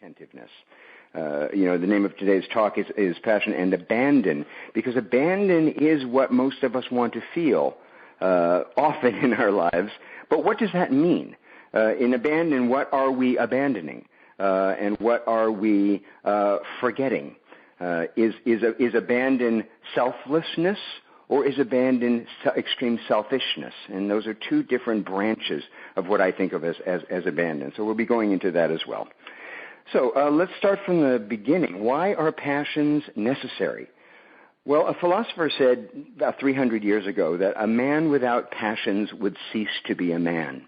attentiveness. The name of today's talk is Passion and Abandon, because abandon is what most of us want to feel often in our lives. But what does that mean? In abandon, what are we abandoning? And what are we forgetting? Is abandon selflessness, or is abandon extreme selfishness? And those are two different branches of what I think of as abandon. So we'll be going into that as well. So let's start from the beginning. Why are passions necessary? Well, a philosopher said about 300 years ago that a man without passions would cease to be a man.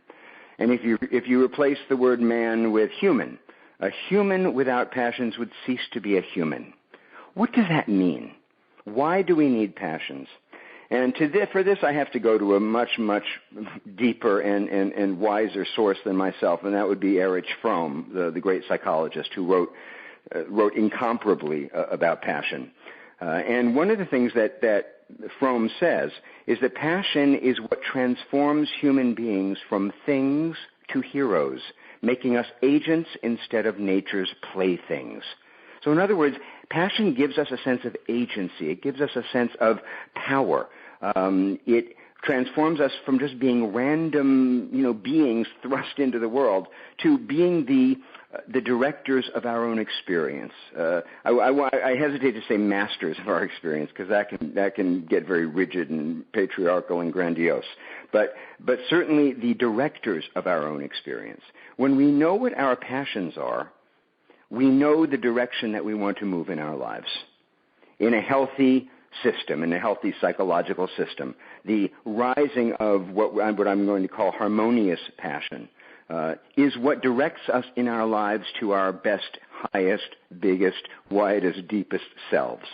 And if you replace the word man with human, a human without passions would cease to be a human. What does that mean? Why do we need passions? And for this, I have to go to a much, much deeper and wiser source than myself, and that would be Erich Fromm, the great psychologist who wrote incomparably about passion. And one of the things that Fromm says is that passion is what transforms human beings from things to heroes, making us agents instead of nature's playthings. So in other words, passion gives us a sense of agency. It gives us a sense of power. It transforms us from just being random, beings thrust into the world to being the directors of our own experience. I hesitate to say masters of our experience, because that can get very rigid and patriarchal and grandiose. But certainly the directors of our own experience. When we know what our passions are, we know the direction that we want to move in our lives. In a healthy system, in a healthy psychological system, the rising of what I'm going to call harmonious passion is what directs us in our lives to our best, highest, biggest, widest, deepest selves.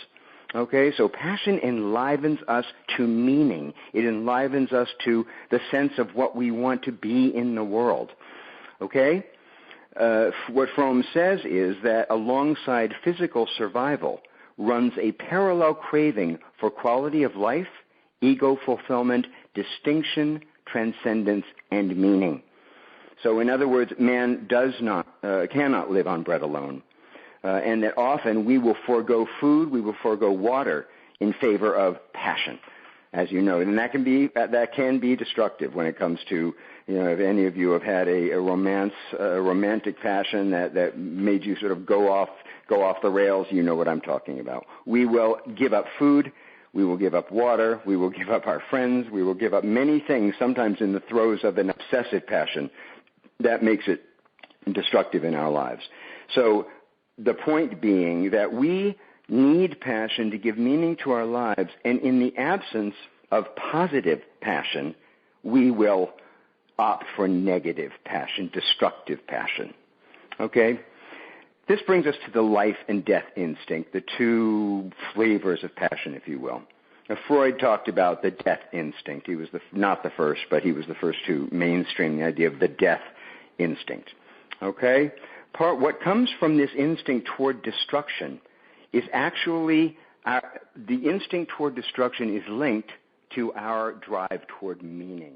Okay, so passion enlivens us to meaning. It enlivens us to the sense of what we want to be in the world. Okay? What Fromm says is that alongside physical survival runs a parallel craving for quality of life, ego fulfillment, distinction, transcendence, and meaning. So in other words, man cannot live on bread alone. And that often we will forego food, we will forego water in favor of passion, as you know. And that can be destructive when it comes to, if any of you have had a romantic passion that made you sort of go off the rails, you know what I'm talking about. We will give up food, we will give up water, we will give up our friends, we will give up many things, sometimes in the throes of an obsessive passion that makes it destructive in our lives. So the point being that we need passion to give meaning to our lives, and in the absence of positive passion, we will opt for negative passion, destructive passion. Okay? This brings us to the life and death instinct, the two flavors of passion, if you will. Now, Freud talked about the death instinct. He was not the first, but he was the first to mainstream the idea of the death instinct. Okay? What comes from this instinct toward destruction is actually, the instinct toward destruction is linked to our drive toward meaning.